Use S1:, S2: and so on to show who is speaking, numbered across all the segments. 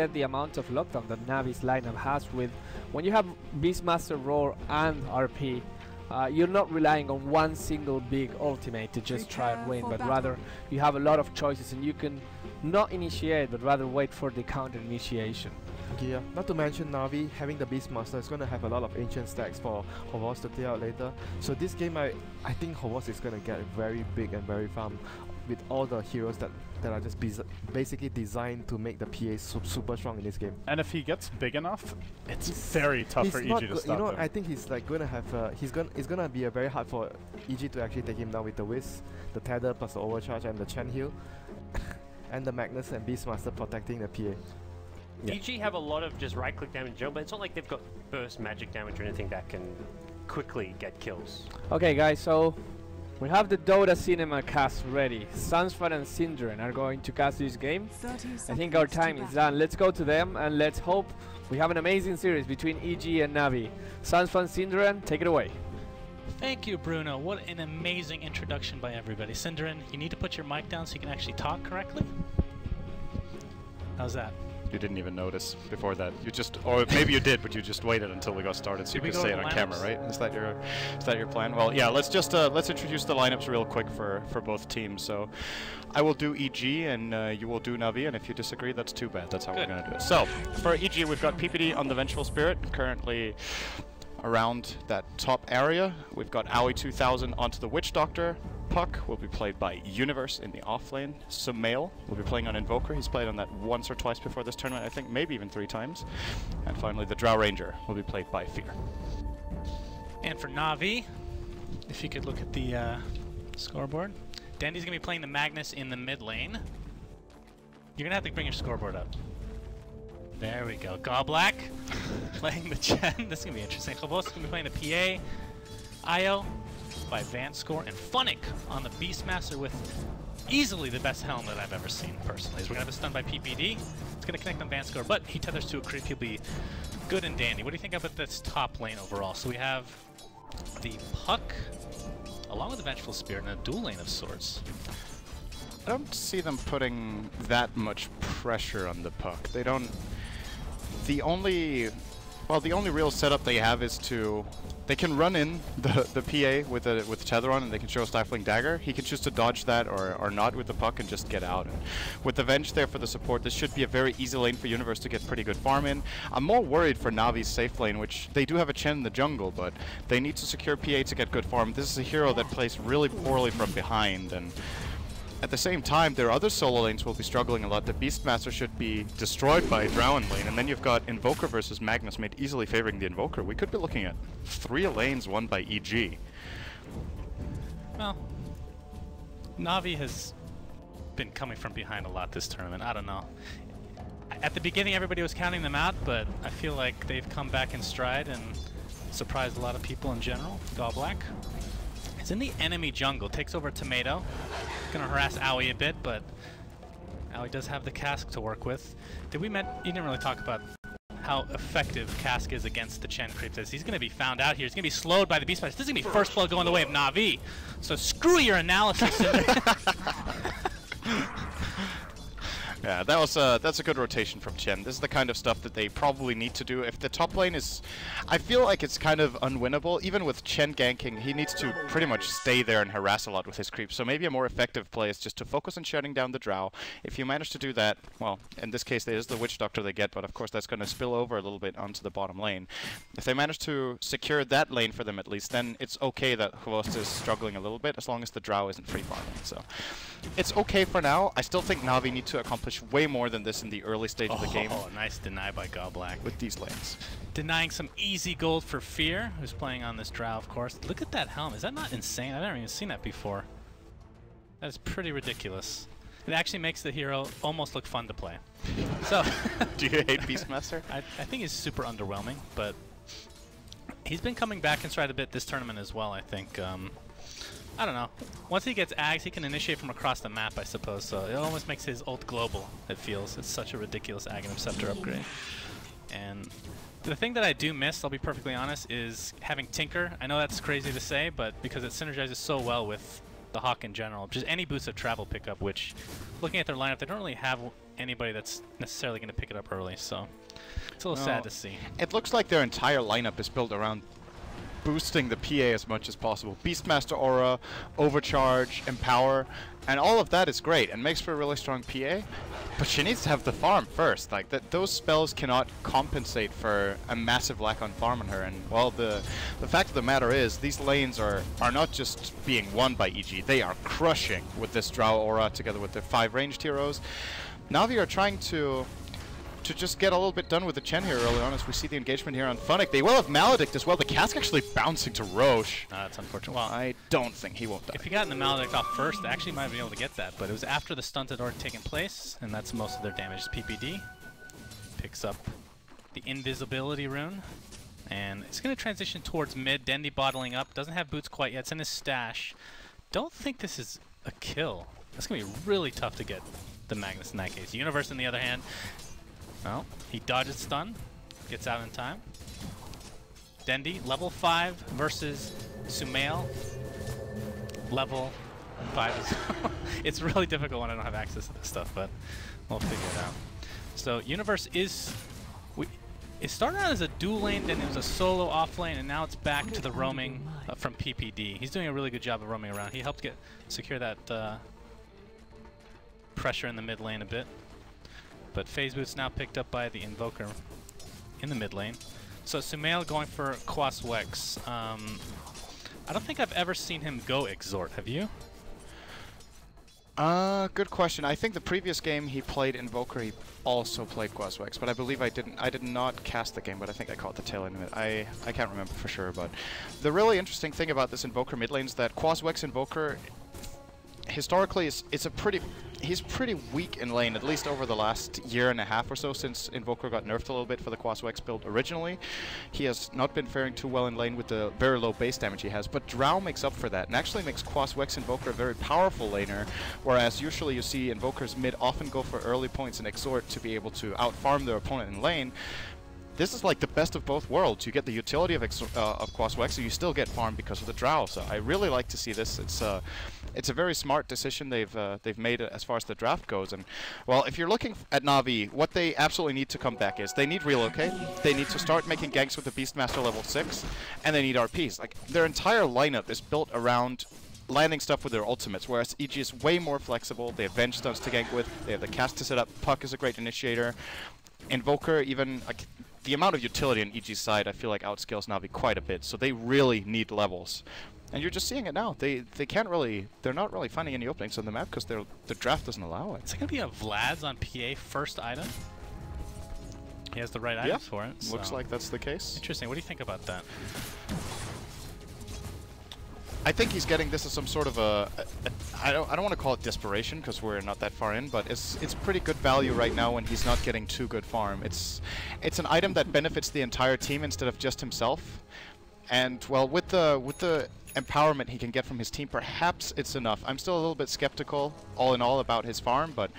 S1: get the amount of lockdown that Navi's lineup has with when you have Beastmaster Roar and RP. You're not relying on one single big ultimate to just try and win, but rather you have a lot of choices and you can not initiate but rather wait for the counter initiation.
S2: Yeah, not to mention Navi having the Beastmaster is going to have a lot of ancient stacks for Hovos to clear out later. So this game I think Hovos is going to get very big and very farm with all the heroes that are just basically designed to make the PA super strong in this game.
S3: And if he gets big enough, it's very tough for EG to stop him.
S2: I think he's like going to have it's going to be a very hard for EG to actually take him down with the Whiz, the Tether plus the Overcharge and the Chen heal and the Magnus and Beastmaster protecting the PA.
S4: Yeah. EG have a lot of just right-click damage in general, but it's not like they've got burst magic damage or anything that can quickly get kills.
S1: Okay guys, so we have the Dota cinema cast ready. Sunsfan and Synderen are going to cast this game. I think our time is done. Let's go to them and let's hope we have an amazing series between EG and Navi. Sunsfan, Synderen, take it away.
S5: Thank you, Bruno. What an amazing introduction by everybody. Synderen, you need to put your mic down so you can actually talk correctly. How's that?
S3: You didn't even notice before that. You just, or maybe you did, but you just waited until we got started so you could say it on camera, right? Is that your plan? Well, yeah. Let's just let's introduce the lineups real quick for both teams. So, I will do EG and you will do Navi, and if you disagree, that's too bad. That's how we're gonna do it. So, for EG, we've got PPD on the Vengeful Spirit, currently around that top area. We've got Aoi 2000 onto the Witch Doctor. Puck will be played by Universe in the off lane. Sumail will be playing on Invoker. He's played on that once or twice before this tournament, I think, maybe even 3 times. And finally, the Drow Ranger will be played by Fear.
S5: And for Navi, if you could look at the scoreboard, Dandy's going to be playing the Magnus in the mid lane. You're going to have to bring your scoreboard up. There we go. Goblak playing the Chen. This is going to be interesting. Hovos is going to be playing the PA. Io by Vanscore, and Funnick on the Beastmaster with easily the best helm that I've ever seen personally. So we're going to have a stun by PPD. It's going to connect on Vanscore, but he tethers to a creep. He'll be good and dandy. What do you think about this top lane overall? So we have the Puck along with the Vengeful Spirit in a dual lane of sorts.
S3: I don't see them putting that much pressure on the Puck. They don't... The only real setup they have is to... They can run in the PA with the tether on, and they can show a Stifling Dagger. He can choose to dodge that or not with the Puck and just get out. And with the Venge there for the support, this should be a very easy lane for Universe to get pretty good farm in. I'm more worried for Navi's safe lane, which they do have a Chen in the jungle, but they need to secure PA to get good farm. This is a hero that plays really poorly from behind, and at the same time, their other solo lanes will be struggling a lot. The Beastmaster should be destroyed by Drow in lane, and then you've got Invoker versus Magnus made easily favoring the Invoker. We could be looking at 3 lanes won by EG.
S5: Well, Navi has been coming from behind a lot this tournament. I don't know. At the beginning, everybody was counting them out, but I feel like they've come back in stride and surprised a lot of people in general. Goblak is in the enemy jungle, takes over Tomato. Gonna harass Aoi a bit, but Aoi does have the Cask to work with. You didn't really talk about how effective Cask is against the Chen creeps. He's gonna be found out here. He's gonna be slowed by the Beastmaster. This is gonna be first blood going the way of Navi. So screw your analysis.
S3: Yeah, that's a good rotation from Chen. This is the kind of stuff that they probably need to do. If the top lane is... I feel like it's kind of unwinnable. Even with Chen ganking, he needs to pretty much stay there and harass a lot with his creeps. So maybe a more effective play is just to focus on shutting down the Drow. If you manage to do that, well, in this case, there's the Witch Doctor they get, but of course that's going to spill over a little bit onto the bottom lane. If they manage to secure that lane for them at least, then it's okay that Hvost is struggling a little bit, as long as the Drow isn't free farming. So it's okay for now. I still think Navi need to accomplish way more than this in the early stage of the game.
S5: Oh, nice deny by Goblak.
S3: With these lanes.
S5: Denying some easy gold for Fear, who's playing on this Drow, of course. Look at that helm. Is that not insane? I've never even seen that before. That is pretty ridiculous. It actually makes the hero almost look fun to play. So,
S3: do you hate Beastmaster?
S5: I think he's super underwhelming, but he's been coming back in stride a bit this tournament as well, I think. I don't know. Once he gets Ags, he can initiate from across the map, I suppose, so it almost makes his ult global, it feels. It's such a ridiculous Aghanim Scepter upgrade. And the thing that I do miss, I'll be perfectly honest, is having Tinker. I know that's crazy to say, but because it synergizes so well with the Hawk in general. Just any boost of travel pickup, which, looking at their lineup, they don't really have anybody that's necessarily going to pick it up early, so it's a little sad to see.
S3: It looks like their entire lineup is built around boosting the PA as much as possible. Beastmaster Aura, Overcharge, Empower, and all of that is great and makes for a really strong PA, but she needs to have the farm first. Like, those spells cannot compensate for a massive lack on farm on her, and well, the fact of the matter is these lanes are not just being won by EG, they are crushing with this Drow Aura together with their 5 ranged heroes. Na'Vi are trying to just get a little bit done with the Chen here early on as we see the engagement here on Funnick. They will have Maledict as well. The cask actually bouncing to Roche.
S5: That's unfortunate. Well,
S3: I don't think he won't die.
S5: If he got in the Maledict off first, they actually might have been able to get that, but it was after the stunt had already taken place, and that's most of their damage. PPD picks up the invisibility rune, and it's going to transition towards mid. Dendy bottling up. Doesn't have boots quite yet. It's in his stash. Don't think this is a kill. That's going to be really tough to get the Magnus in that case. Universe, on the other hand, well, he dodges stun, gets out in time. Dendy, level 5 versus Sumail, level 5. It's really difficult when I don't have access to this stuff, but we'll figure it out. So Universe is... It started out as a dual lane, then it was a solo off lane, and now it's back to the roaming from PPD. He's doing a really good job of roaming around. He helped secure that pressure in the mid lane a bit. But Phase Boot's now picked up by the Invoker in the mid lane. So Sumail going for Quas Wex. I don't think I've ever seen him go Exhort. Have you?
S3: Good question. I think the previous game he played Invoker, he also played Quas Wex, but I believe I did not cast the game, but I think I caught the tail end of it. I can't remember for sure, but the really interesting thing about this Invoker mid lane is that Quas Wex Invoker historically he's pretty weak in lane, at least over the last year and a half or so since Invoker got nerfed a little bit for the Quas Wex build originally. He has not been faring too well in lane with the very low base damage he has, but Drow makes up for that and actually makes Quas Wex Invoker a very powerful laner, whereas usually you see Invokers mid often go for early points and Exhort to be able to out-farm their opponent in lane. This is like the best of both worlds. You get the utility of Quas Wex, so you still get farm because of the Drow. So I really like to see this. It's a very smart decision they've made as far as the draft goes. And well, if you're looking at Na'Vi, what they absolutely need to come back is they need relocate. They need to start making ganks with the Beastmaster level 6, and they need RPs. Like, their entire lineup is built around landing stuff with their ultimates, whereas EG is way more flexible. They have Venge stunts to gank with. They have the cast to set up. Puck is a great initiator. Invoker, even like, the amount of utility on EG's side, I feel like outscales Na'Vi quite a bit, so they really need levels. And you're just seeing it now. They're not really finding any openings on the map because the draft doesn't allow it.
S5: Is it going to be a Vlad's on PA first item? He has the right items for it.
S3: Looks
S5: so
S3: like that's the case.
S5: Interesting. What do you think about that?
S3: I think he's getting this as some sort of I don't want to call it desperation because we're not that far in, but it's pretty good value right now when he's not getting too good farm. It's an item that benefits the entire team instead of just himself. And well, with the empowerment he can get from his team, perhaps it's enough. I'm still a little bit skeptical, all in all, about his farm, but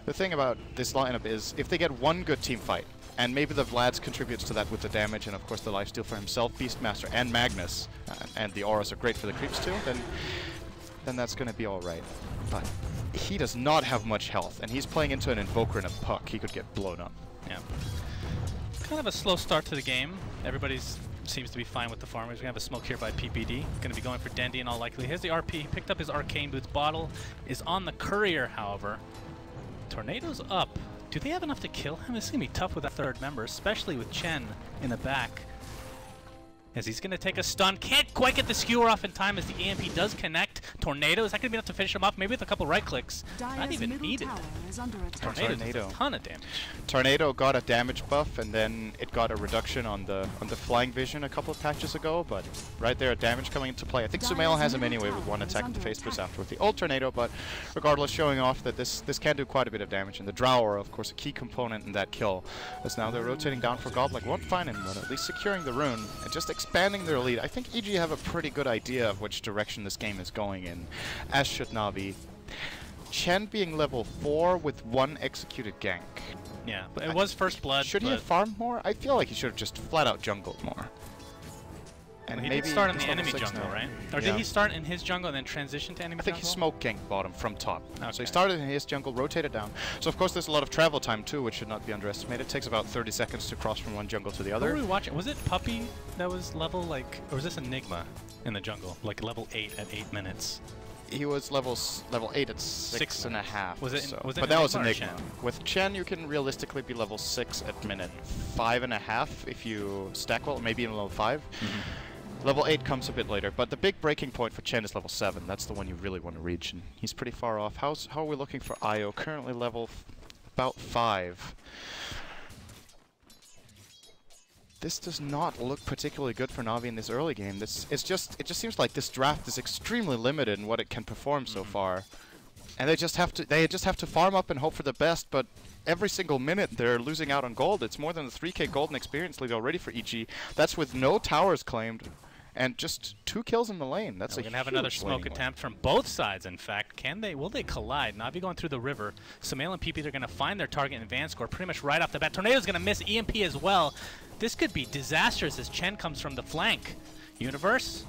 S3: the thing about this lineup is if they get one good team fight, and maybe the Vlad's contributes to that with the damage and of course the lifesteal for himself, Beastmaster and Magnus, and the auras are great for the creeps too, then that's going to be alright. But he does not have much health, and he's playing into an Invoker and a Puck. He could get blown up.
S5: Yeah. Kind of a slow start to the game. Everybody's seems to be fine with the farmers. We're going to have a smoke here by PPD. Going to be going for Dendy in all likelihood. Here's the RP. He picked up his Arcane Boots. Bottle is on the Courier, however. Tornado's up. Do they have enough to kill him? It's going to be tough with a third member, especially with Chen in the back. As he's going to take a stun. Can't quite get the skewer off in time as the EMP does connect. Tornado, is that going to be enough to finish him off? Maybe with a couple right clicks. Not even needed. Tornado does a ton of damage.
S3: Tornado got a damage buff, and then it got a reduction on the flying vision a couple of patches ago, but right there, damage coming into play. I think Sumail has him anyway with one attack at the face boost after with the old Tornado, but regardless, showing off that this can do quite a bit of damage, and the Drow are, of course, a key component in that kill. As now they're rotating down for Goblik. Won't find him, but at least securing the rune, and just expanding their lead. I think EG have a pretty good idea of which direction this game is going in, as should Na'Vi. Chen being level 4 with 1 executed gank.
S5: Yeah, but it was first blood.
S3: Should he have farmed more? I feel like he should have just flat out jungled more. And
S5: he
S3: maybe
S5: did start in
S3: he's
S5: the
S3: level
S5: enemy
S3: 6
S5: jungle,
S3: now.
S5: right? Or did he start in his jungle and then transition to enemy
S3: I think he
S5: jungle?
S3: smoke ganked bottom from top.
S5: Okay.
S3: So he started in his jungle, rotated down. So of course there's a lot of travel time too, which should not be underestimated. It takes about 30 seconds to cross from one jungle to the
S5: What
S3: other.
S5: were we watching? Was it Puppy that was level like, or was this Enigma in the jungle, like level 8 at 8 minutes?
S3: He was level 8 at 6.5.
S5: Was it?
S3: So.
S5: Was it
S3: but that was
S5: Enigma or
S3: Enigma.
S5: Chen?
S3: With Chen, you can realistically be level 6 at minute 5.5 if you stack well, maybe even level 5. Level 8 comes a bit later, but the big breaking point for Chen is level 7. That's the one you really want to reach, and he's pretty far off. How are we looking for Io? Currently level about 5. This does not look particularly good for Na'Vi in this early game. It just seems like this draft is extremely limited in what it can perform so far, and they just have to farm up and hope for the best. But every single minute they're losing out on gold. It's more than the 3k golden experience lead already for EG. That's with no towers claimed, and just 2 kills in the lane. That's
S5: We're
S3: a
S5: gonna have
S3: huge
S5: another smoke
S3: laning
S5: attempt from both sides. In fact, will they collide? Na'Vi going through the river. Sumail and PP are gonna find their target in Van score pretty much right off the bat. Tornado's gonna miss EMP as well. This could be disastrous as Chen comes from the flank. Universe,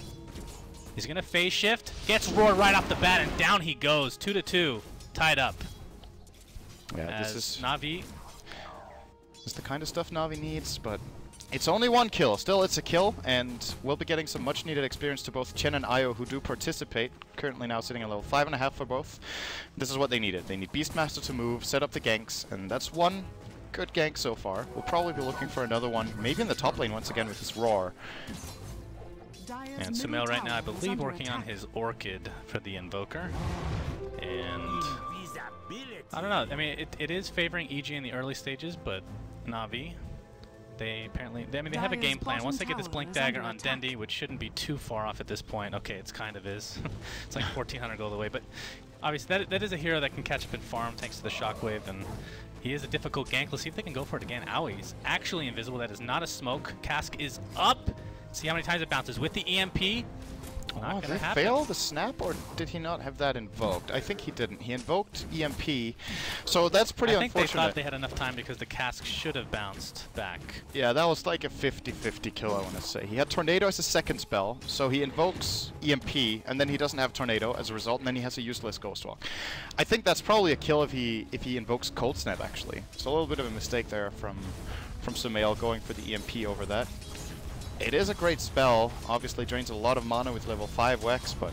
S5: he's gonna phase shift, gets roared right off the bat, and down he goes. 2-2, tied up.
S3: Yeah,
S5: As
S3: this is
S5: Na'Vi.
S3: This is the kind of stuff Na'Vi needs, but it's only 1 kill. Still, it's a kill, and we'll be getting some much-needed experience to both Chen and Io, who do participate. Currently now sitting at level 5.5 for both. This is what they needed. They need Beastmaster to move, set up the ganks, and that's 1 good gank so far. We'll probably be looking for another one, maybe in the top lane once again with his Roar.
S5: And Sumail right now, I believe, working on his Orchid for the Invoker. And I don't know. I mean, it is favoring EG in the early stages, but Na'Vi, they apparently, they have a game plan. Once they get this Blink Dagger on Dendi, which shouldn't be too far off at this point. Okay, it's kind of is. It's like 1,400 gold away, but obviously that is a hero that can catch up and farm thanks to the Shockwave, and he is a difficult gank. Let's see if they can go for it again. Owie, he's actually invisible. That is not a smoke. Cask is up. See how many times it bounces with the EMP. Not
S3: Did
S5: gonna
S3: he
S5: happen.
S3: fail the snap, or did he not have that invoked? I think he didn't. He invoked EMP, so that's pretty
S5: I think
S3: unfortunate.
S5: they thought they had enough time because the cask should have bounced back.
S3: Yeah, that was like a 50-50 kill, I want to say. He had Tornado as his second spell, so he invokes EMP, and then he doesn't have Tornado as a result, and then he has a useless Ghost Walk. I think that's probably a kill if he invokes Cold Snap, actually. So a little bit of a mistake there from Sumail going for the EMP over that. It is a great spell. Obviously drains a lot of mana with level 5 Wex, but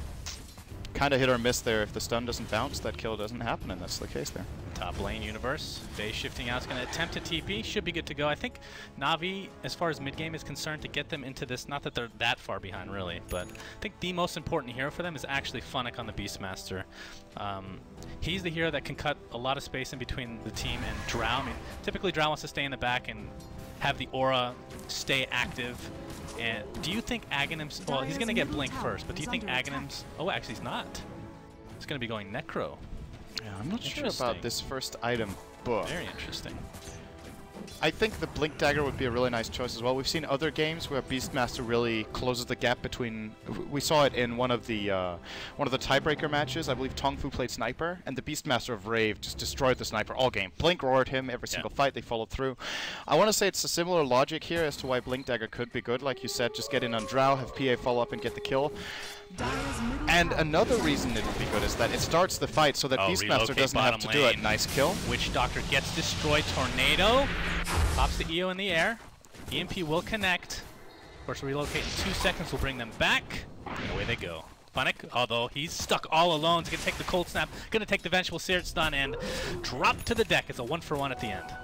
S3: kind of hit or miss there. If the stun doesn't bounce, that kill doesn't happen, and that's the case there.
S5: Top lane Universe. Phase shifting out is going to attempt to TP. Should be good to go. I think Na'Vi, as far as mid-game is concerned, to get them into this, not that they're that far behind really, but I think the most important hero for them is actually Funnick on the Beastmaster. He's the hero that can cut a lot of space in between the team and Drow. I mean, typically Drow wants to stay in the back and have the aura stay active. And do you think Aghanim's... Well, he's going to get Blink first, but do you think Aghanim's... Oh, actually he's not. He's going to be going Necro.
S3: Yeah, I'm not sure about this first item book.
S5: Very interesting.
S3: I think the Blink Dagger would be a really nice choice as well. We've seen other games where Beastmaster really closes the gap between... We saw it in one of the tiebreaker matches. I believe Tong Fu played Sniper, and the Beastmaster of Rave just destroyed the Sniper all game. Blink roared him every single fight. They followed through. I want to say it's a similar logic here as to why Blink Dagger could be good. Like you said, just get in on Drow, have PA follow up and get the kill. And another reason it would be good is that it starts the fight so that Beastmaster doesn't have to do it. Nice kill.
S5: Witch Doctor gets destroyed. Tornado pops the EO in the air. EMP will connect. Of course, relocate in 2 seconds will bring them back. And away they go. Funnick, although he's stuck all alone, he's going to take the Cold Snap, going to take the Vengeful Seared Stun, and drop to the deck. It's a 1-for-1 at the end.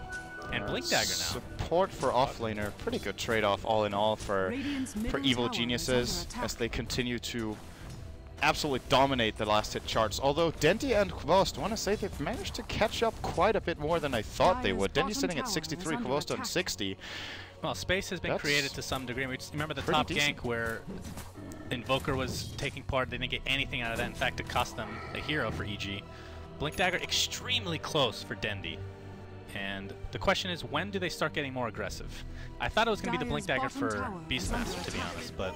S5: And Blink Dagger now.
S3: Support for offlaner, pretty good trade-off all in all for Evil Geniuses as they continue to absolutely dominate the last hit charts. Although Dendi and Kvost, I want to say they've managed to catch up quite a bit more than I thought they would. Dendi's sitting at 63, Kvost on 60.
S5: Well, space has been created to some degree. We just remember the top gank where Invoker was taking part. They didn't get anything out of that. In fact, it cost them a hero for EG. Blink Dagger extremely close for Dendi. And the question is, when do they start getting more aggressive? I thought it was going to be the Blink Dagger for Beastmaster, to be honest, but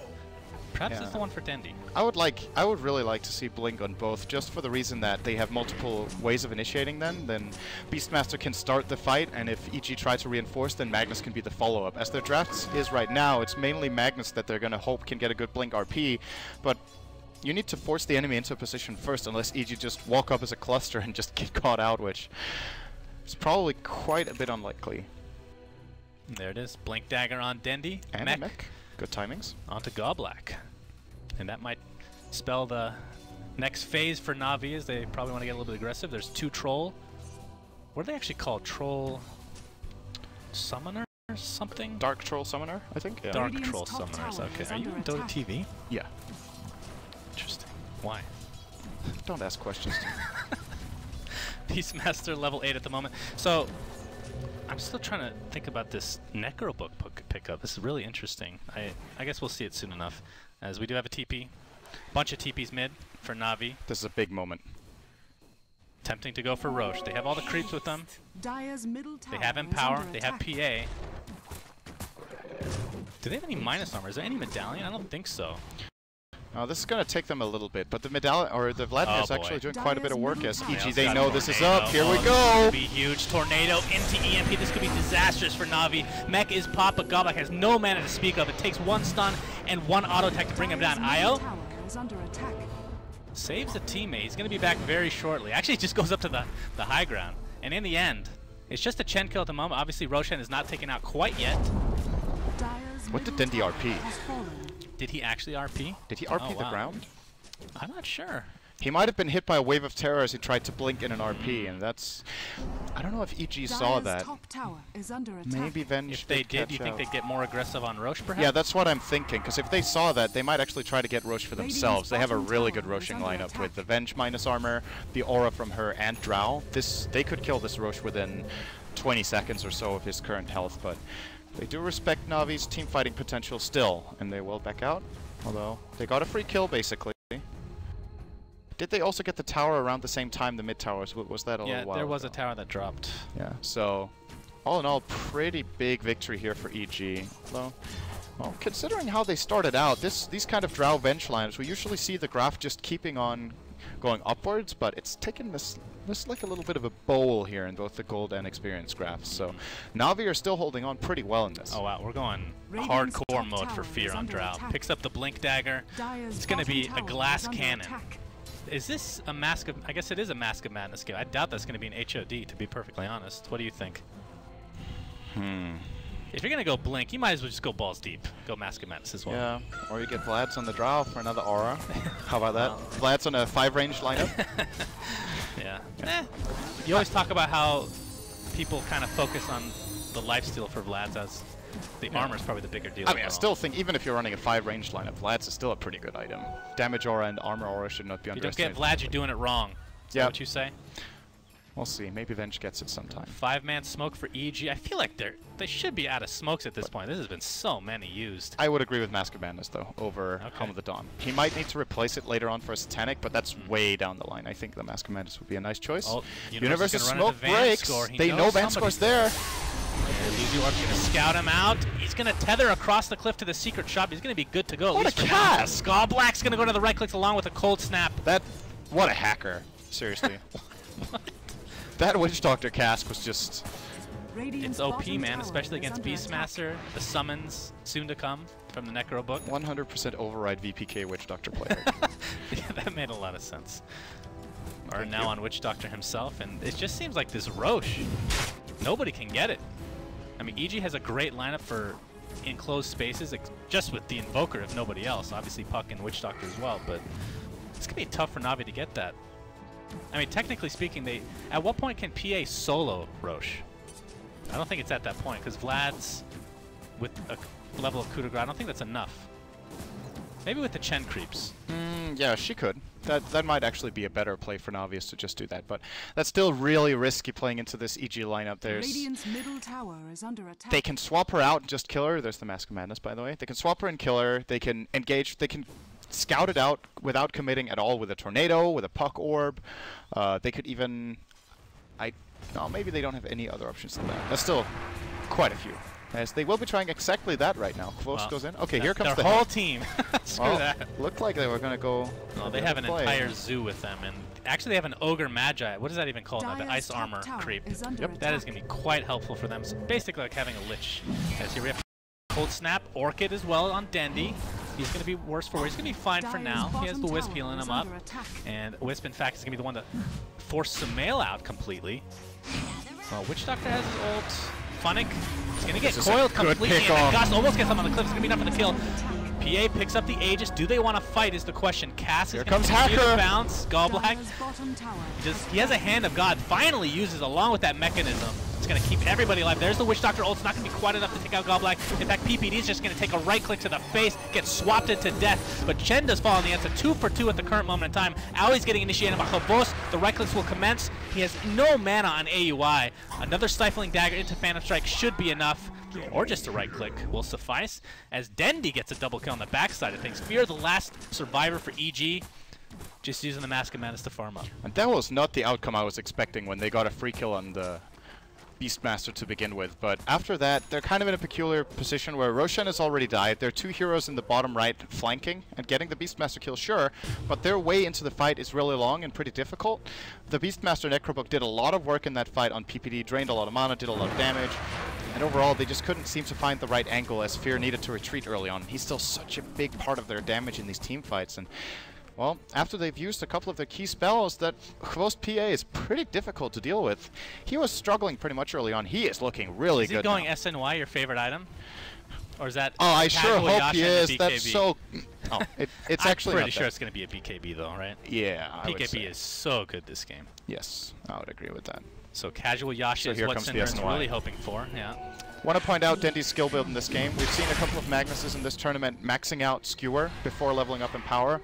S5: Perhaps it's the one for Dendi.
S3: I would really like to see Blink on both, just for the reason that they have multiple ways of initiating them. Then Beastmaster can start the fight, and if EG tries to reinforce, then Magnus can be the follow-up. As their draft is right now, it's mainly Magnus that they're going to hope can get a good Blink RP, but you need to force the enemy into a position first, unless EG just walk up as a cluster and just get caught out, which is probably quite a bit unlikely.
S5: There it is. Blink Dagger on Dendi.
S3: And Mech. Good timings.
S5: Onto Goblak. And that might spell the next phase for Na'Vi, as they probably want to get a little bit aggressive. There's 2 Troll. What are they actually called? Troll Summoner or something?
S3: Dark Troll Summoner, I think? Yeah.
S5: Dark Troll Summoners. Okay. Are you in Dota TV?
S3: Yeah.
S5: Interesting. Why?
S3: Don't ask questions.
S5: Beastmaster level 8 at the moment. So, I'm still trying to think about this Necro book pickup. This is really interesting. I guess we'll see it soon enough, as we do have a TP. Bunch of TPs mid for Na'Vi.
S3: This is a big moment.
S5: Tempting to go for Roche. They have all the creeps with them. They have Empower. They have PA. Do they have any minus armor? Is there any medallion? I don't think so.
S3: This is going to take them a little bit, but the medallion, or the Vladimir is actually doing quite a bit of work as EG. They know this is up. Here we go.
S5: This could be huge. Tornado into EMP. This could be disastrous for Na'Vi. Mech is pop, but Goblak has no mana to speak of. It takes 1 stun and 1 auto attack to bring him down. Io saves a teammate. He's going to be back very shortly. Actually, he just goes up to the high ground. And in the end, it's just a Chen kill at the moment. Obviously, Roshan is not taken out quite yet.
S3: What did Dendi RP?
S5: Did he actually RP?
S3: Did he RP the ground?
S5: I'm not sure.
S3: He might have been hit by a wave of terror as he tried to blink in an RP, and that's... I don't know if EG saw that. Maybe Venge
S5: If they did, you think they'd get more aggressive on Roche, perhaps?
S3: Yeah, that's what I'm thinking, because if they saw that, they might actually try to get Roche for themselves. They have a really good Roshing lineup with the Venge minus armor, the aura from her, and Drow. They could kill this Roche within 20 seconds or so of his current health, but they do respect Navi's team fighting potential still, and they will back out. Although, they got a free kill, basically. Did they also get the tower around the same time, the mid towers? Was that a little while
S5: Yeah, there was
S3: ago?
S5: a tower that dropped.
S3: Yeah, so all in all, pretty big victory here for EG. Though, well, considering how they started out, these kind of Drow Venge lineups, we usually see the graph just keeping on going upwards, but it's taken this like a little bit of a bowl here in both the gold and experience graphs. So Na'Vi are still holding on pretty well in this.
S5: Oh wow, we're going hardcore mode for Fear on Drow. Picks up the Blink Dagger. It's going to be a glass cannon. Is this a Mask of... I guess it is a Mask of Madness game. I doubt that's going to be an HOD, to be perfectly honest. What do you think? If you're going to go Blink, you might as well just go balls deep. Go Mask of Madness as well.
S3: Yeah, or you get Vlad's on the Drow for another aura. How about that? Vlad's on a 5-range lineup.
S5: Yeah. You always talk about how people kind of focus on the lifesteal for Vlad's, as the armor is probably the bigger deal.
S3: I mean, I still think even if you're running a 5-range lineup, Vlad's is still a pretty good item. Damage aura and armor aura should not be underestimated.
S5: You don't get Vlad, you're doing it wrong. Is that what you say?
S3: We'll see. Maybe Venge gets it sometime.
S5: 5-man smoke for EG. I feel like they should be out of smokes at this point. This has been so many used.
S3: I would agree with Mask of Madness, though, over Home of the Dawn. He might need to replace it later on for a Satanic, but that's way down the line. I think the Mask of Madness would be a nice choice.
S5: Oh,
S3: Universe's smoke breaks. They know Vanscore's there.
S5: Luzuar's going to scout him out. He's going to tether across the cliff to the secret shop. He's going to be good to go.
S3: What a cast!
S5: Skullblack's going to go to the right clicks along with a cold snap.
S3: What a hacker. Seriously. That Witch Doctor cast was just...
S5: It's OP, man, especially against Beastmaster. The summons soon to come from the Necro book.
S3: 100% override VPK Witch Doctor player.
S5: Yeah, that made a lot of sense. Or now on Witch Doctor himself, and it just seems like this Roche, nobody can get it. I mean, EG has a great lineup for enclosed spaces, just with the Invoker if nobody else. Obviously Puck and Witch Doctor as well, but it's going to be tough for Na'Vi to get that. I mean, technically speaking, at what point can PA solo Roche? I don't think it's at that point, because Vlad's with a level of coup de grace, I don't think that's enough. Maybe with the Chen creeps.
S3: Yeah, she could. That might actually be a better play for Na'Vi, is to just do that, but that's still really risky playing into this EG lineup.
S6: Radiant's middle tower is under attack.
S3: They can swap her out and just kill her. There's the Mask of Madness, by the way. They can swap her and kill her. They can engage. They can scout it out without committing at all with a tornado, with a puck orb. They could even... No, maybe they don't have any other options than that. That's still quite a few. as they will be trying exactly that right now. Kvos goes in. Okay, here comes
S5: their
S3: the
S5: whole team. Screw that.
S3: Looked like they were going to go.
S5: No, they have an entire zoo with them, and actually they have an ogre magi. What is that even called now? The ice armor creep.
S6: Yep.
S5: That is going to be quite helpful for them. So basically like having a lich. As here we have Cold Snap, Orchid as well on Dendy. He's going to be worse for wear. He's going to be fine for now. He has the Wisp healing him up. And Wisp, in fact, is going to be the one to force Sumail out completely. Well, Witch Doctor has his ult. Funnick is going to get coiled completely. And then Gust almost gets him on the cliff. It's going to be enough for the kill. PA picks up the Aegis. Do they want to fight is the question. Cass is going to continue to bounce. Goblack. He has a Hand of God. Finally uses along with that mechanism. It's going to keep everybody alive. There's the Witch Doctor ult. It's not going to be quite enough to take out Goblack. In fact, PPD is just going to take a right click to the face, get swapped into death. But Chen does fall in the end. It's a 2 for 2 at the current moment in time. Aui's getting initiated by Havos. The right clicks will commence. He has no mana on AUI. Another Stifling Dagger into Phantom Strike should be enough. Or just a right click will suffice. As Dendy gets a double kill on the backside of things. Fear the last survivor for EG. Just using the Mask of Madness to farm up.
S3: And that was not the outcome I was expecting when they got a free kill on the Beastmaster to begin with, but after that they're kind of in a peculiar position where Roshan has already died. There are 2 heroes in the bottom right flanking and getting the Beastmaster kill, sure, but their way into the fight is really long and pretty difficult. The Beastmaster Necrobook did a lot of work in that fight on PPD, drained a lot of mana, did a lot of damage, and overall they just couldn't seem to find the right angle as Fear needed to retreat early on. He's still such a big part of their damage in these team fights, and well, after they've used a couple of their key spells, that Kvos PA is pretty difficult to deal with. He was struggling pretty much early on. He is looking really good.
S5: Is he going
S3: now.
S5: SNY, your favorite item? Or is that...
S3: Oh, I sure hope
S5: Yasha
S3: he is.
S5: BKB?
S3: That's so... Oh, it's actually
S5: I'm pretty sure it's going to be a BKB though, right?
S3: Yeah,
S5: BKB is so good this game.
S3: Yes, I would agree with that.
S5: So casual Yasha is what Sinner's really hoping for, yeah.
S3: Want to point out Dendy's skill build in this game. We've seen a couple of Magnuses in this tournament maxing out Skewer before leveling up in power.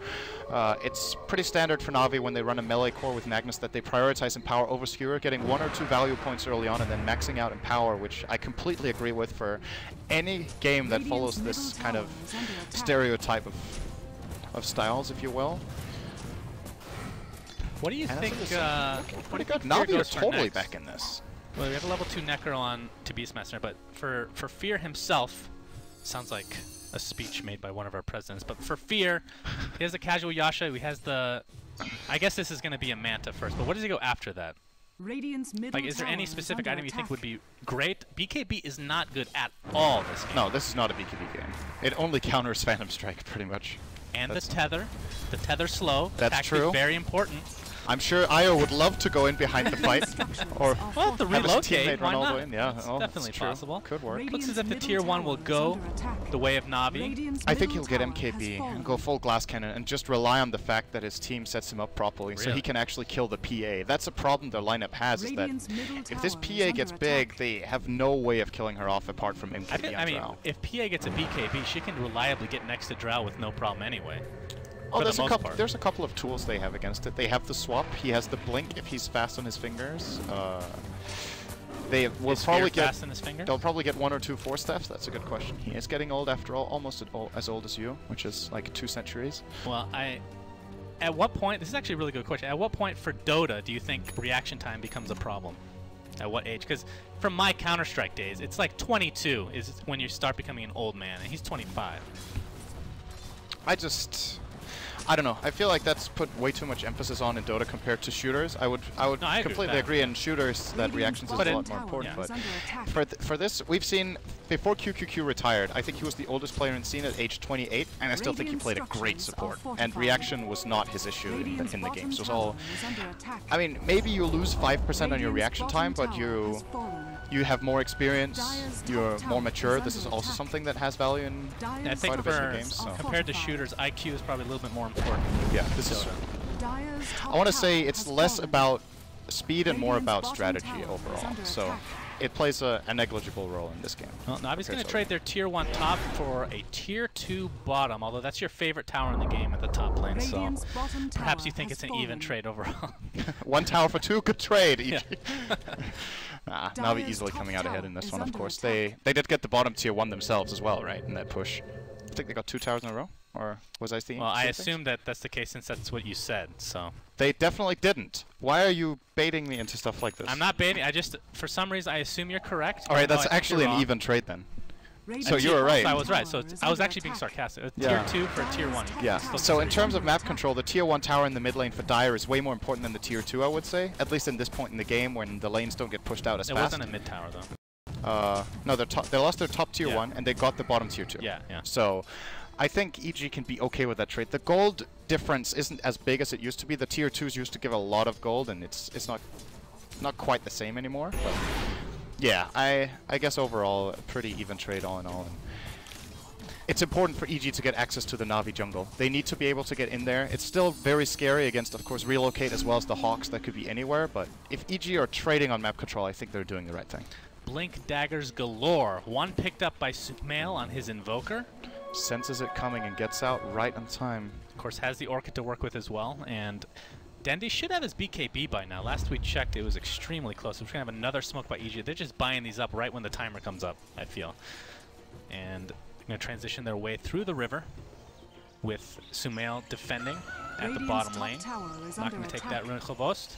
S3: It's pretty standard for Na'Vi when they run a melee core with Magnus that they prioritize in power over Skewer, getting 1 or 2 value points early on and then maxing out in power, which I completely agree with for any game that follows this kind of stereotype of styles, if you will.
S5: What do you think?
S3: Pretty good. Na'Vi are totally back in this.
S5: Well, we have a level 2 Necro on to Beastmaster, but for Fear himself, sounds like a speech made by one of our presidents, but for Fear, he has a casual Yasha, he has the... I guess this is going to be a Manta first, but what does he go after that? Like, is there any specific item you think would be great? BKB is not good at all this game.
S3: No, this is not a BKB game. It only counters Phantom Strike, pretty much.
S5: And the tether. The tether slow.
S3: That's true.
S5: Very important.
S3: I'm sure Io would love to go in behind the fight, or
S5: well, the relocate,
S3: run
S5: why
S3: all
S5: not?
S3: the way in. Yeah,
S5: it's
S3: oh,
S5: definitely possible.
S3: Could work.
S5: Looks as if the tier 1 will go the way of Na'Vi.
S3: I think he'll get MKB and go full glass cannon and just rely on the fact that his team sets him up properly, so he can actually kill the PA. That's a problem their lineup has, is that if this PA gets big, they have no way of killing her off apart from MKB
S5: I
S3: on
S5: mean,
S3: Drow.
S5: if PA gets a BKB, she can reliably get next to Drow with no problem anyway.
S3: Oh, there's a couple of tools they have against it. They have the swap. He has the blink if he's fast on his fingers. They will probably get.
S5: Fast on his fingers?
S3: They'll probably get 1 or 2 Force Staffs. That's a good question. He is getting old after all, almost as old as you, which is like 2 centuries.
S5: Well, at what point? This is actually a really good question. At what point for Dota do you think reaction time becomes a problem? At what age? Because from my Counter-Strike days, it's like 22 is when you start becoming an old man, and he's 25.
S3: I don't know. I feel like that's put way too much emphasis on in Dota compared to shooters. I would completely agree. In shooters, that reactions is a lot more important. But for this, we've seen before QQQ retired. I think he was the oldest player in scene at age 28, and I still think he played a great support. And reaction was not his issue in the game. So it's all. I mean, maybe you lose 5% on your reaction time, but you have more experience, you're more mature. This is also something that has value in quite a bit of games. So.
S5: Compared to shooters, IQ is probably a little bit more important.
S3: Yeah, this is. I want to say it's less about speed and more about strategy overall. So it plays a negligible role in this game.
S5: Well, Na'Vi's going to trade their tier 1 top for a tier 2 bottom, although that's your favorite tower in the game at the top lane, so perhaps you think it's an even trade overall.
S3: 1 tower for 2, good trade.
S5: Yeah.
S3: Nah, Na'Vi easily coming out ahead in this one, of course. They did get the bottom tier 1 themselves as well, right, in that push. I think they got 2 towers in a row, or was I seeing?
S5: Well, I assume that that's the case since that's what you said, so.
S3: They definitely didn't. Why are you baiting me into stuff like this?
S5: I'm not baiting. For some reason, I assume you're correct.
S3: All right, that's actually an even trade then. So you were right.
S5: So I was right. So I was actually being sarcastic.
S2: Yeah.
S5: Tier 2 for a Tier 1.
S3: Yeah. So in terms of map control, the Tier 1 tower in the mid lane for Dire is way more important than the Tier 2, I would say. At least in this point in the game when the lanes don't get pushed out as
S5: It
S3: fast.
S5: wasn't a mid tower though.
S3: No, they lost their top Tier 1 and they got the bottom Tier 2.
S5: Yeah, yeah.
S3: So I think EG can be okay with that trade. The gold difference isn't as big as it used to be. The Tier 2s used to give a lot of gold, and it's not quite the same anymore. But yeah, I guess overall a pretty even trade all in all. And it's important for EG to get access to the Na'Vi jungle. They need to be able to get in there. It's still very scary against, of course, Relocate as well as the Hawks that could be anywhere. But if EG are trading on map control, I think they're doing the right thing.
S5: Blink daggers galore. One picked up by Sumail on his Invoker.
S3: Senses it coming and gets out right on time.
S5: Of course, has the Orchid to work with as well. And Dendy should have his BKB by now. Last we checked, it was extremely close. We're going to have another smoke by EG. They're just buying these up right when the timer comes up, I feel. And they're going to transition their way through the river with Sumail defending at the bottom lane. Not going to take that Rune Chavost.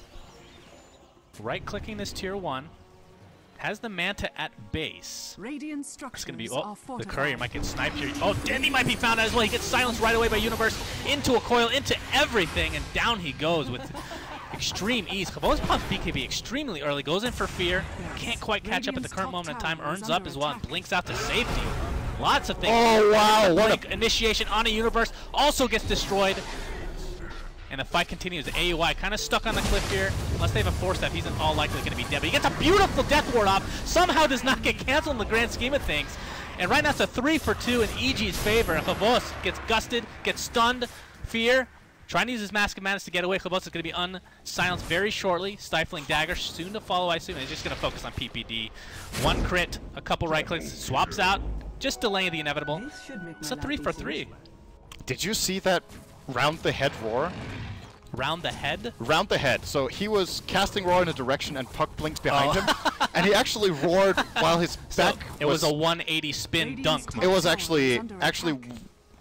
S5: Right-clicking this Tier 1. Has the Manta at base.
S6: Radiant
S5: It's going to be, oh, the Courier might get sniped here. Oh, Dendy might be found out as well. He gets silenced right away by Universe into a coil, into everything, and down he goes with extreme ease. Chavost pumps BKB extremely early, goes in for Fear, can't quite catch up at the current moment in time, earns up as well, and blinks out to safety. Lots of things.
S3: Oh, wow. What
S5: a initiation on a Universe, also gets destroyed. And the fight continues. AUI kind of stuck on the cliff here. Unless they have a force step, he's in all likely going to be dead. But he gets a beautiful death ward off. Somehow does not get canceled in the grand scheme of things. And right now it's a 3 for 2 in EG's favor. Chavost gets gusted, gets stunned. Fear trying to use his Mask of Madness to get away. Chavost is going to be unsilenced very shortly. Stifling Dagger soon to follow, I assume. And he's just going to focus on PPD. One crit, a couple right clicks, swaps out. Just delaying the inevitable. It's a 3 for 3.
S3: Did you see that round the head roar?
S5: Round the head?
S3: Round the head. So he was casting roar in a direction and Puck blinks behind him. And he actually roared while his back
S5: It was a 180 spin dunk move.
S3: It was actually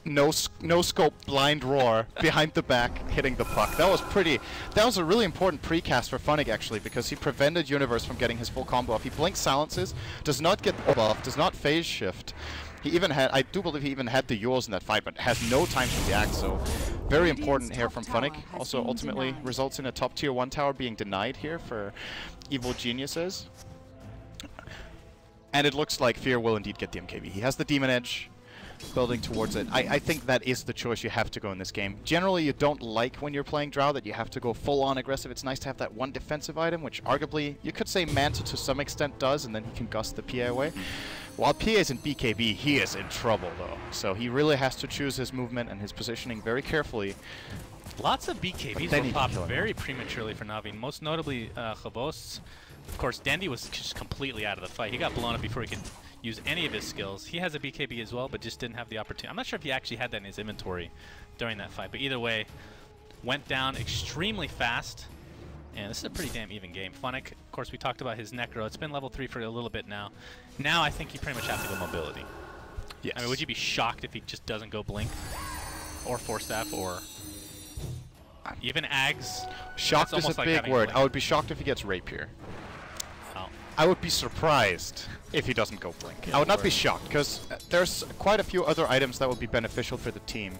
S3: no scope blind roar behind the back hitting the puck. That was a really important precast for Funnig actually, because he prevented Universe from getting his full combo off. He blinks silences, does not get buff, does not phase shift. He even had, I do believe he even had the Euls in that fight, but has no time to react, so very important here from Funnig. Also ultimately results in a top Tier 1 tower being denied here for Evil Geniuses. And it looks like Fear will indeed get the MKB. He has the Demon Edge, building towards it. I think that is the choice you have to go in this game. Generally, you don't like when you're playing Drow that you have to go full-on aggressive. It's nice to have that one defensive item, which arguably, you could say Manta to some extent does, and then he can gust the PA away. While PA is in BKB, he is in trouble, though. So he really has to choose his movement and his positioning very carefully.
S5: Lots of BKBs were popped very prematurely for Na'Vi, most notably Chavost. Of course, Dendy was just completely out of the fight. He got blown up before he could use any of his skills. He has a BKB as well, but just didn't have the opportunity. I'm not sure if he actually had that in his inventory during that fight, but either way, went down extremely fast. And this is a pretty damn even game. Funnig, of course, we talked about his Necro. It's been level 3 for a little bit now. Now I think you pretty much have to go mobility.
S3: Yes.
S5: I mean, would you be shocked if he just doesn't go Blink? Or Force Staff, or even Ags?
S3: Shocked is a big word. I would be shocked if he gets Rapier.
S5: Oh.
S3: I would be surprised if he doesn't go Blink. Yeah, I would not be shocked, because there's quite a few other items that would be beneficial for the team.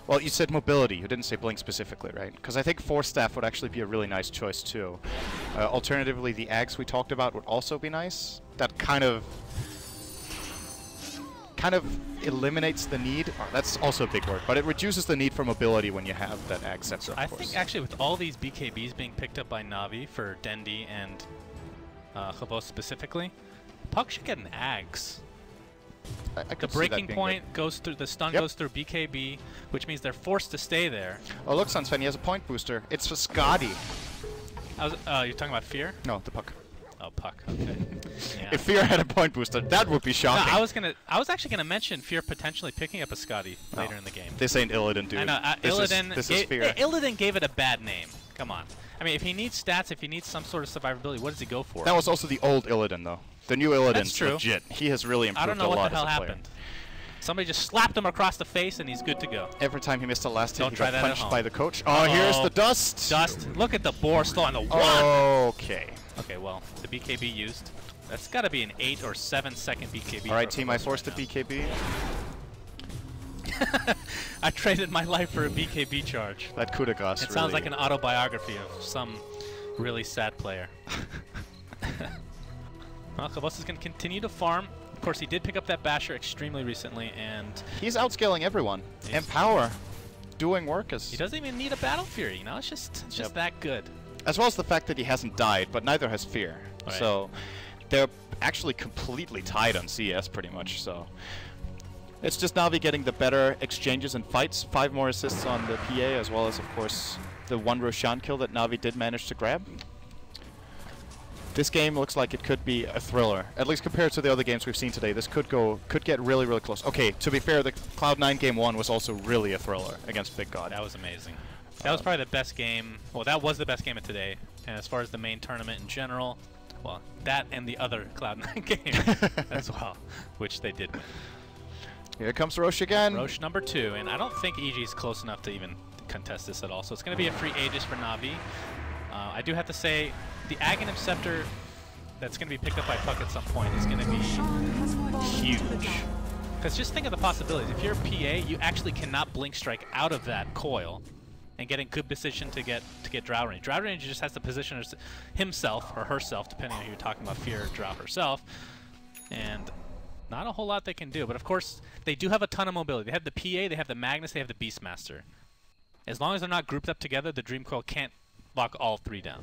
S3: Well, you said mobility. You didn't say Blink specifically, right? Because I think Force Staff would actually be a really nice choice, too. Alternatively, the Ags we talked about would also be nice. That kind of eliminates the need. Oh, that's also a big word, but it reduces the need for mobility when you have that Ag Scepter,
S5: I think actually with all these BKBs being picked up by Na'Vi for Dendy and Chavost specifically, Puck should get an Ags. The breaking point goes through, the stun goes through BKB, which means they're forced to stay there.
S3: Oh look, Sunsven, he has a point booster. It's for Scotty.
S5: You're talking about Fear?
S3: No, the Puck.
S5: Oh, Puck. Okay. Yeah.
S3: If Fear had a point booster, that would be shocking.
S5: No, I was actually gonna mention Fear potentially picking up a Scotty later in the game.
S3: This ain't Illidan, dude.
S5: I know.
S3: This is Fear.
S5: Illidan gave it a bad name. Come on. I mean, if he needs stats, if he needs some sort of survivability, what does he go for?
S3: That was also the old Illidan, though. The new Illidan's legit. He has really improved a lot as a player.
S5: I don't know what the hell happened. Somebody just slapped him across the face and he's good to go.
S3: Every time he missed a last hit, he got punched by the coach. Oh, here's the dust.
S5: Dust. Look at the boar still on the one.
S3: Okay.
S5: Okay, well, the BKB used. That's got to be an 8 or 7 second BKB.
S3: All right, team, I forced a BKB.
S5: I traded my life for a BKB charge.
S3: That coup de grace.
S5: It sounds like an autobiography of some really sad player. Well, Kavos is going to continue to farm. Of course, he did pick up that Basher extremely recently, and
S3: he's outscaling everyone. Empower, doing work as
S5: he doesn't even need a Battle Fury. You know, it's just that good.
S3: As well as the fact that he hasn't died, but neither has Fear.
S5: Right.
S3: So they're actually completely tied on CS pretty much. So it's just Na'Vi getting the better exchanges and fights. 5 more assists on the PA, as well as, of course, the 1 Roshan kill that Na'Vi did manage to grab. This game looks like it could be a thriller, at least compared to the other games we've seen today. This could get really, really close. Okay, to be fair, the Cloud9 game 1 was also really a thriller against Big God.
S5: That was amazing. That was probably the best game. Well, that was the best game of today. And as far as the main tournament in general, well, that and the other Cloud9 game as well, which they did win.
S3: Here comes Roche again.
S5: Roche number 2, and I don't think EG is close enough to even contest this at all. So it's going to be a free Aegis for Na'Vi. I do have to say, the Aghanim Scepter that's going to be picked up by Puck at some point is going to be huge. Because just think of the possibilities. If you're a PA, you actually cannot Blink Strike out of that coil and get in good position to get Drow range. Drow range just has to position himself or herself, depending on who you're talking about, Fear or Drow herself. And not a whole lot they can do. But of course, they do have a ton of mobility. They have the PA, they have the Magnus, they have the Beastmaster. As long as they're not grouped up together, the Dream Coil can't lock all 3 down.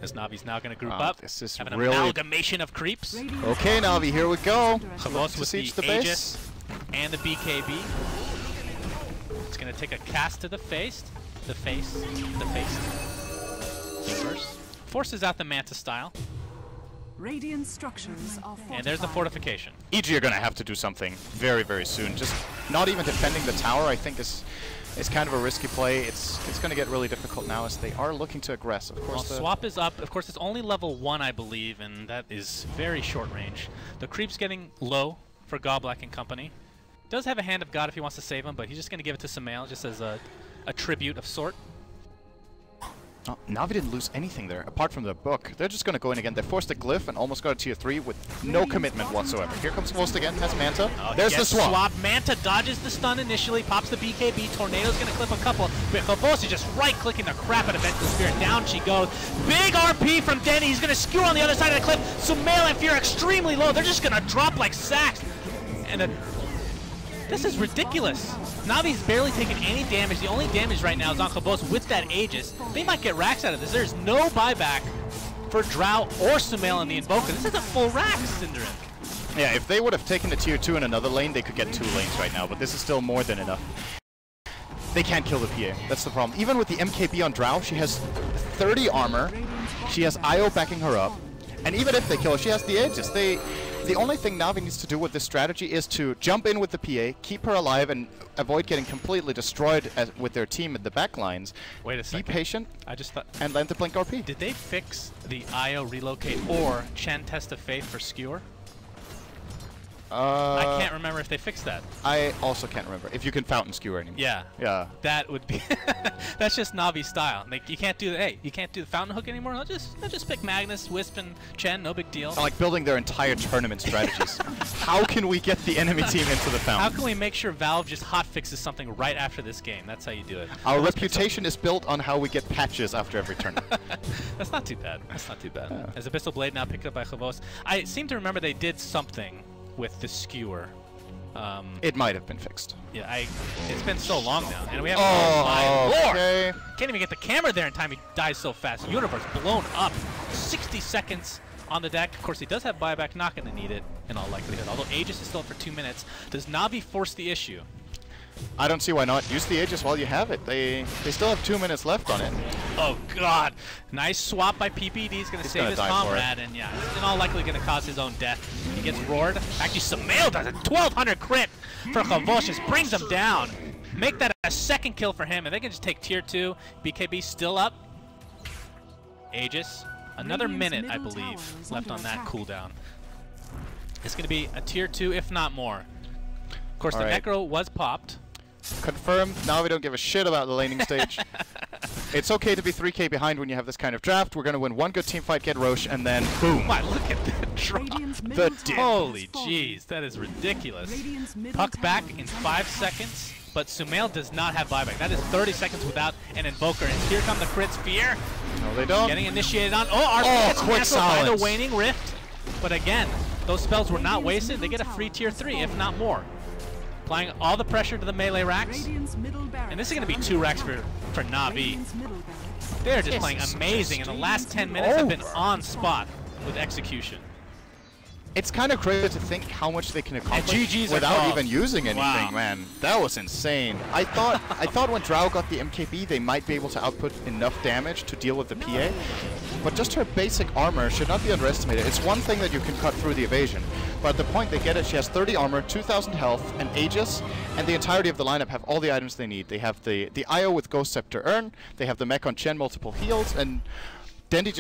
S5: As Na'Vi's now going to group up.
S3: This is
S5: have an
S3: really
S5: amalgamation of creeps.
S3: Okay, Na'Vi, here we go.
S5: Kavos with
S3: Siege
S5: the
S3: the base.
S5: Aegis and the BKB. It's going to take a cast to the face. The face. Reverse. Forces out the Manta style.
S6: Radiant structures are fortified.
S5: And there's the fortification.
S3: EG are going to have to do something very, very soon. Just not even defending the tower, I think, is kind of a risky play. It's going to get really difficult now as they are looking to aggress. Of course,
S5: well, swap is up. Of course, it's only level 1, I believe, and that is very short range. The creep's getting low for Goblak and company. Does have a Hand of God if he wants to save him, but he's just going to give it to Samael just as a tribute of sort.
S3: Oh, Na'Vi didn't lose anything there, apart from the book. They're just going to go in again. They forced a glyph and almost got a tier 3 with no commitment whatsoever. Here comes Most again, has Manta.
S5: Oh,
S3: there's the swap.
S5: Manta dodges the stun initially, pops the BKB. Tornado's going to clip a couple. But Kavosi just right-clicking the crap out of Vengeful Spirit. Down she goes. Big RP from Denny. He's going to skewer on the other side of the cliff. Samael and Fear extremely low. They're just going to drop like sacks. And this is ridiculous. Na'Vi's barely taking any damage. The only damage right now is on Kavos with that Aegis. They might get racks out of this. There's no buyback for Drow or Samael in the Invoker. This is a full rack, Cinderic.
S3: Yeah, if they would have taken the tier 2 in another lane, they could get 2 lanes right now, but this is still more than enough. They can't kill the PA. That's the problem. Even with the MKB on Drow, she has 30 armor. She has IO backing her up. And even if they kill her, she has the Aegis. The only thing Na'Vi needs to do with this strategy is to jump in with the PA, keep her alive, and avoid getting completely destroyed with their team at the back lines.
S5: Wait a second.
S3: Be patient.
S5: I just thought.
S3: And land the Blink RP.
S5: Did they fix the IO relocate or Chen Test of Faith for Skewer? I can't remember if they fixed that.
S3: I also can't remember if you can fountain skewer anymore.
S5: Yeah.
S3: Yeah.
S5: That would be. That's just Na'Vi style. Like, you can't do the. Hey, you can't do the fountain hook anymore. I'll just pick Magnus, Wisp, and Chen. No big deal.
S3: I like building their entire tournament strategies. How can we get the enemy team into the fountain?
S5: How can we make sure Valve just hot fixes something right after this game? That's how you do it.
S3: Our reputation is built on how we get patches after every tournament.
S5: That's not too bad. That's not too bad.
S3: Yeah.
S5: As Abyssal Blade now picked up by Chavos. I seem to remember they did something with the skewer.
S3: It might have been fixed.
S5: Yeah, it's been so long now, and we have.
S3: Oh,
S5: my lord!
S3: okay.
S5: Can't even get the camera there in time. He dies so fast. Universe blown up. 60 seconds on the deck. Of course, he does have buyback. Not going to need it in all likelihood. Although Aegis is still up for 2 minutes. Does Na'Vi force the issue?
S3: I don't see why not. Use the Aegis while you have it. They still have 2 minutes left on it.
S5: Oh God! Nice swap by PPD. He's going to save his comrade, and yeah, in all likelihood going to cause his own death. He gets roared. Actually, Samael does a 1200 crit for Chavos. Just brings him down. Make that a second kill for him, and they can just take tier 2. BKB still up. Aegis. Another minute, I believe, left on that cooldown. It's going to be a tier 2, if not more. Of course, the Necro was popped.
S3: Confirmed. Now we don't give a shit about the laning stage. It's okay to be 3k behind when you have this kind of draft. We're going to win one good team fight, get Roche, and then boom.
S5: Wow, look at that drop.
S6: Radiant's
S5: The
S6: middle
S5: dip.
S6: tower
S5: Holy
S6: has fallen.
S5: jeez, that is ridiculous.
S6: Radiant's middle
S5: Puck back
S6: tower
S5: in
S6: is
S5: 5 seconds, but Sumail does not have buyback. That is 30 seconds without an Invoker. And here come the crits. Fear
S3: No, they don't.
S5: getting initiated on. Oh, RP gets
S3: quick
S5: canceled by the
S3: silence.
S5: Waning Rift. But again, those spells were not wasted. They get a free tier 3, if not more. Applying all the pressure to the melee racks.
S6: Radiant's middle barracks
S5: And this is going to be
S6: are
S5: 2
S6: under
S5: racks
S6: attack.
S5: for Na'Vi.
S6: Radiant's middle barracks.
S5: They're just playing amazing, and the last 10 minutes have been on spot with execution.
S3: It's kind of crazy to think how much they can accomplish
S5: GGs are
S3: without
S5: called.
S3: even using anything,
S5: Wow.
S3: man. That was insane. I thought when Drow got the MKB, they might be able to output enough damage to deal with the PA. But just her basic armor should not be underestimated. It's one thing that you can cut through the evasion, but at the point they get it, she has 30 armor, 2,000 health, and Aegis, and the entirety of the lineup have all the items they need. They have the IO with Ghost Scepter Urn, they have the mech on Chen, multiple heals, and Dendi just